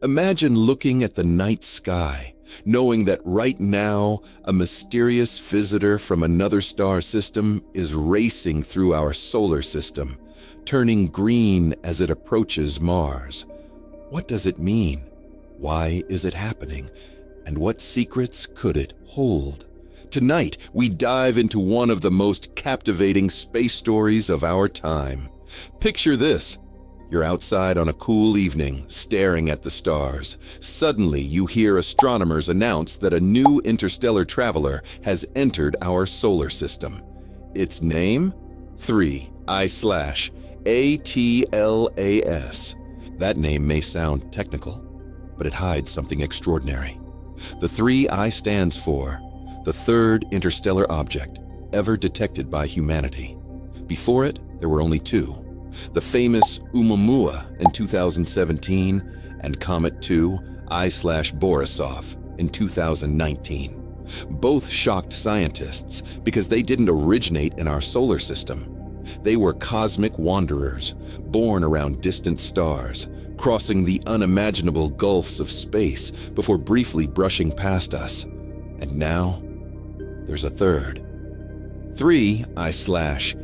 Imagine looking at the night sky, knowing that right now a mysterious visitor from another star system is racing through our solar system, turning green as it approaches Mars. What does it mean? Why is it happening? And what secrets could it hold? Tonight, we dive into one of the most captivating space stories of our time. Picture this. You're outside on a cool evening, staring at the stars. Suddenly, you hear astronomers announce that a new interstellar traveler has entered our solar system. Its name? 3I/ATLAS. That name may sound technical, but it hides something extraordinary. The 3I stands for the third interstellar object ever detected by humanity. Before it, there were only two. The famous ʻOumuamua in 2017 and Comet 2 I/Borisov in 2019. Both shocked scientists because they didn't originate in our solar system. They were cosmic wanderers, born around distant stars, crossing the unimaginable gulfs of space before briefly brushing past us. And now, there's a third. 3I/ATLAS.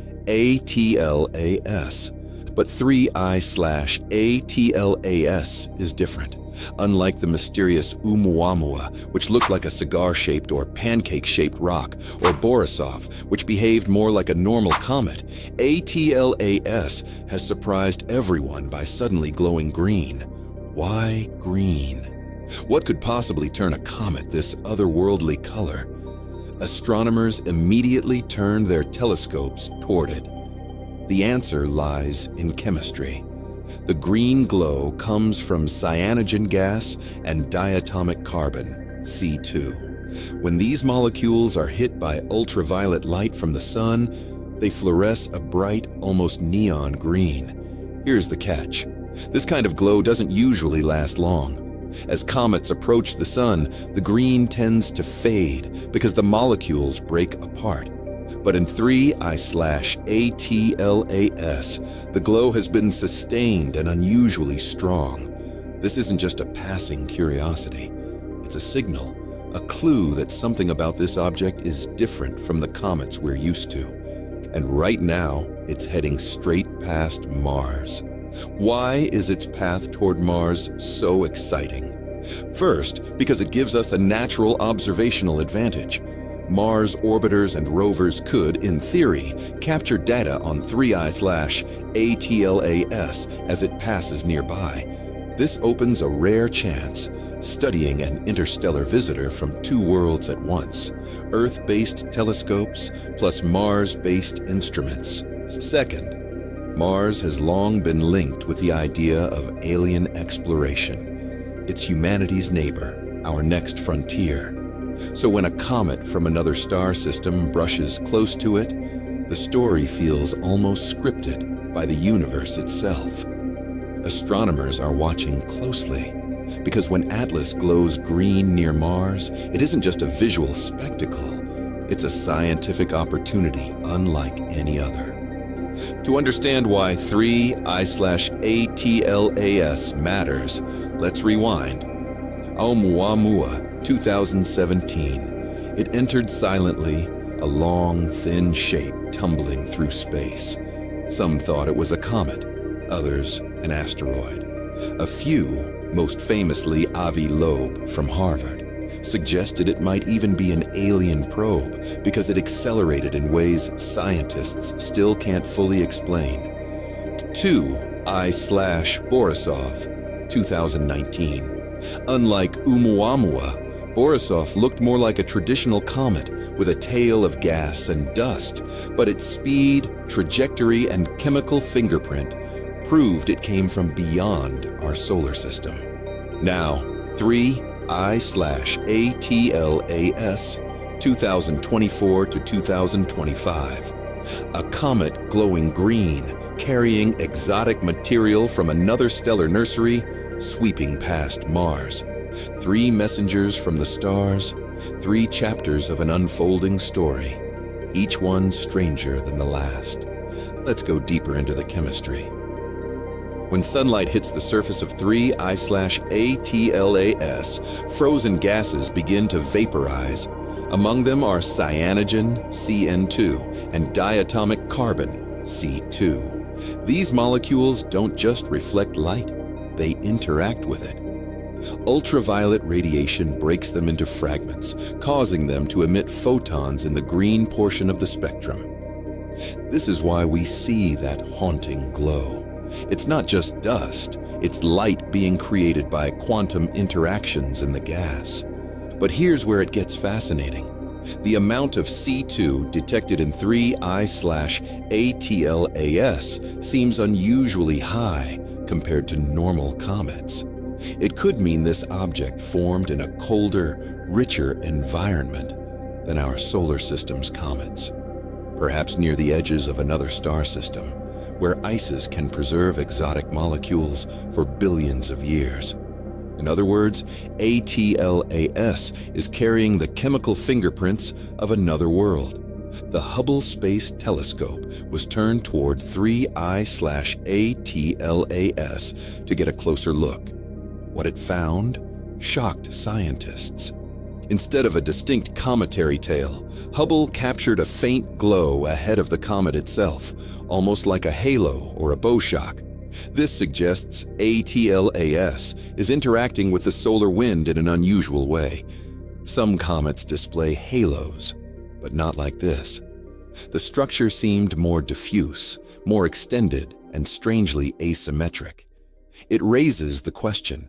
But 3I/ATLAS is different. Unlike the mysterious ʻOumuamua, which looked like a cigar-shaped or pancake-shaped rock, or Borisov, which behaved more like a normal comet, ATLAS has surprised everyone by suddenly glowing green. Why green? What could possibly turn a comet this otherworldly color? Astronomers immediately turned their telescopes toward it. The answer lies in chemistry. The green glow comes from cyanogen gas and diatomic carbon, C2. When these molecules are hit by ultraviolet light from the sun, they fluoresce a bright, almost neon green. Here's the catch. This kind of glow doesn't usually last long. As comets approach the sun, the green tends to fade because the molecules break apart. But in 3I/ATLAS, the glow has been sustained and unusually strong. This isn't just a passing curiosity. It's a signal, a clue that something about this object is different from the comets we're used to. And right now, it's heading straight past Mars. Why is its path toward Mars so exciting? First, because it gives us a natural observational advantage. Mars orbiters and rovers could, in theory, capture data on 3I/ATLAS as it passes nearby. This opens a rare chance, studying an interstellar visitor from two worlds at once, Earth-based telescopes plus Mars-based instruments. Second, Mars has long been linked with the idea of alien exploration. It's humanity's neighbor, our next frontier. So when a comet from another star system brushes close to it, the story feels almost scripted by the universe itself. Astronomers are watching closely, because when Atlas glows green near Mars, it isn't just a visual spectacle, it's a scientific opportunity unlike any other. To understand why 3I/ATLAS matters, let's rewind. ʻOumuamua, 2017. It entered silently, a long, thin shape tumbling through space. Some thought it was a comet, others an asteroid. A few, most famously Avi Loeb from Harvard, suggested it might even be an alien probe because it accelerated in ways scientists still can't fully explain. 2I/Borisov, 2019. Unlike ʻOumuamua, Borisov looked more like a traditional comet with a tail of gas and dust, but its speed, trajectory, and chemical fingerprint proved it came from beyond our solar system. Now, 3I/ATLAS, 2024 to 2025. A comet glowing green, carrying exotic material from another stellar nursery, sweeping past Mars. 3 messengers from the stars, 3 chapters of an unfolding story, each one stranger than the last. Let's go deeper into the chemistry. When sunlight hits the surface of 3I/ATLAS, frozen gases begin to vaporize. Among them are cyanogen, CN2, and diatomic carbon, C2. These molecules don't just reflect light, they interact with it. Ultraviolet radiation breaks them into fragments, causing them to emit photons in the green portion of the spectrum. This is why we see that haunting glow. It's not just dust, it's light being created by quantum interactions in the gas. But here's where it gets fascinating. The amount of C2 detected in 3I/ATLAS seems unusually high compared to normal comets. It could mean this object formed in a colder, richer environment than our solar system's comets. Perhaps near the edges of another star system, where ices can preserve exotic molecules for billions of years. In other words, ATLAS is carrying the chemical fingerprints of another world. The Hubble Space Telescope was turned toward 3I/ATLAS to get a closer look. What it found shocked scientists. Instead of a distinct cometary tail, Hubble captured a faint glow ahead of the comet itself, almost like a halo or a bow shock. This suggests ATLAS is interacting with the solar wind in an unusual way. Some comets display halos, but not like this. The structure seemed more diffuse, more extended, and strangely asymmetric. It raises the question,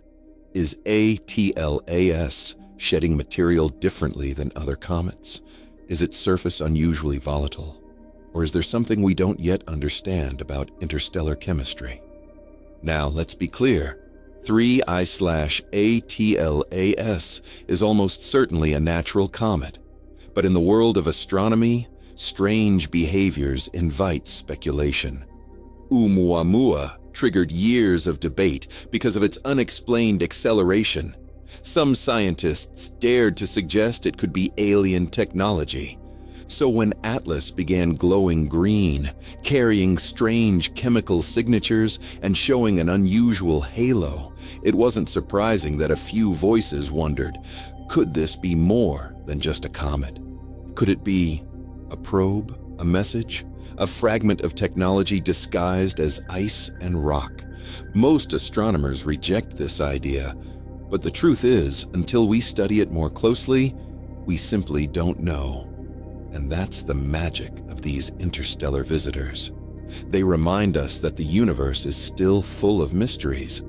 is ATLAS shedding material differently than other comets? Is its surface unusually volatile? Or is there something we don't yet understand about interstellar chemistry? Now, let's be clear. 3I/ATLAS is almost certainly a natural comet. But in the world of astronomy, strange behaviors invite speculation. ʻOumuamua triggered years of debate because of its unexplained acceleration. Some scientists dared to suggest it could be alien technology. So when Atlas began glowing green, carrying strange chemical signatures and showing an unusual halo, it wasn't surprising that a few voices wondered, could this be more than just a comet? Could it be a probe, a message, a fragment of technology disguised as ice and rock? Most astronomers reject this idea, but the truth is, until we study it more closely, we simply don't know. And that's the magic of these interstellar visitors. They remind us that the universe is still full of mysteries.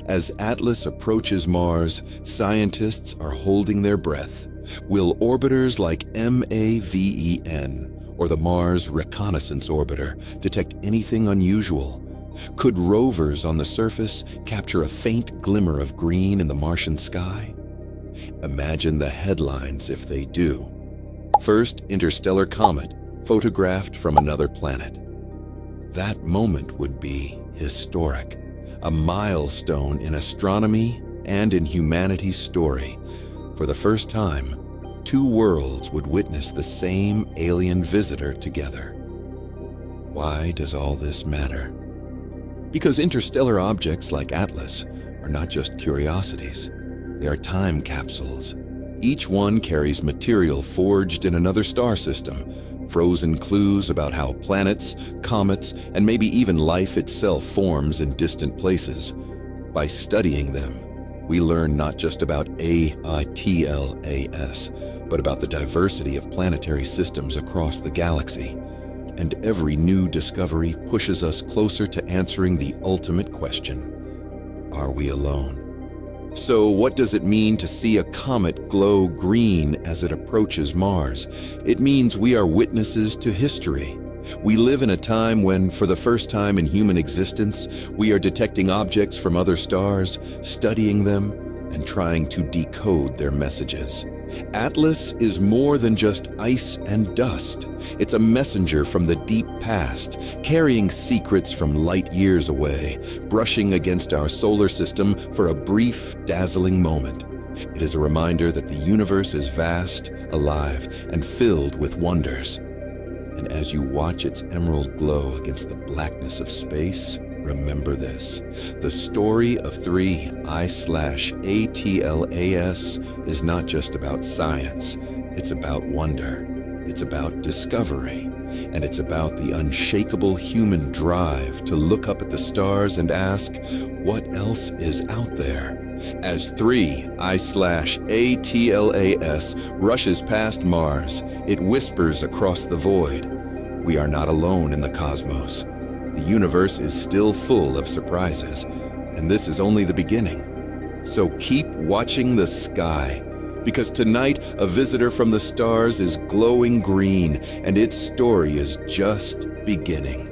As Atlas approaches Mars, scientists are holding their breath. Will orbiters like MAVEN, or the Mars Reconnaissance Orbiter, detect anything unusual? Could rovers on the surface capture a faint glimmer of green in the Martian sky? Imagine the headlines if they do. First interstellar comet photographed from another planet. That moment would be historic, a milestone in astronomy and in humanity's story. For the first time, two worlds would witness the same alien visitor together. Why does all this matter? Because interstellar objects like Atlas are not just curiosities, they are time capsules. Each one carries material forged in another star system, frozen clues about how planets, comets, and maybe even life itself forms in distant places. By studying them, we learn not just about ATLAS, but about the diversity of planetary systems across the galaxy. And every new discovery pushes us closer to answering the ultimate question: are we alone? So what does it mean to see a comet glow green as it approaches Mars? It means we are witnesses to history. We live in a time when, for the first time in human existence, we are detecting objects from other stars, studying them, and trying to decode their messages. Atlas is more than just ice and dust. It's a messenger from the deep past, carrying secrets from light years away, brushing against our solar system for a brief, dazzling moment. It is a reminder that the universe is vast, alive, and filled with wonders. And as you watch its emerald glow against the blackness of space, Remember this, the story of 3I/ATLAS is not just about science, it's about wonder, it's about discovery, and it's about the unshakable human drive to look up at the stars and ask, what else is out there? As 3I/ATLAS rushes past Mars, it whispers across the void, we are not alone in the cosmos. The universe is still full of surprises, and this is only the beginning. So keep watching the sky, because tonight a visitor from the stars is glowing green, and its story is just beginning.